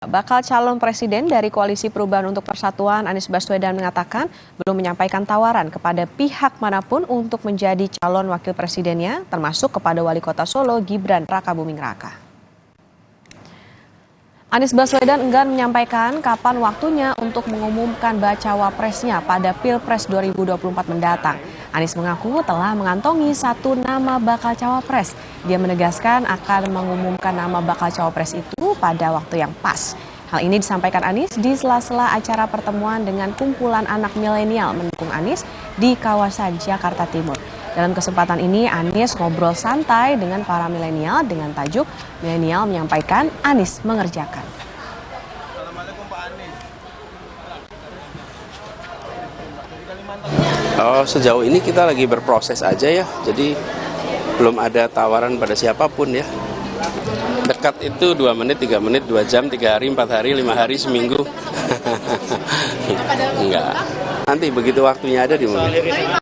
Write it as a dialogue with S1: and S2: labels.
S1: Bakal calon presiden dari Koalisi Perubahan untuk Persatuan, Anies Baswedan mengatakan belum menyampaikan tawaran kepada pihak manapun untuk menjadi calon wakil presidennya, termasuk kepada Wali Kota Solo Gibran Rakabuming Raka. Anies Baswedan enggan menyampaikan kapan waktunya untuk mengumumkan bacawa presnya pada Pilpres 2024 mendatang. Anies mengaku telah mengantongi satu nama bakal cawapres. Dia menegaskan akan mengumumkan nama bakal cawapres itu pada waktu yang pas. Hal ini disampaikan Anies di sela-sela acara pertemuan dengan kumpulan anak milenial mendukung Anies di kawasan Jakarta Timur. Dalam kesempatan ini Anies ngobrol santai dengan para milenial dengan tajuk "Milenial menyampaikan, Anies mengerjakan".
S2: Assalamualaikum Pak Anies.
S3: Sejauh ini kita lagi berproses aja ya, jadi belum ada tawaran pada siapapun ya. Dekat itu 2 menit, 3 menit, 2 jam, 3 hari, 4 hari, 5 hari, seminggu. Enggak. Nanti begitu waktunya ada dimulai.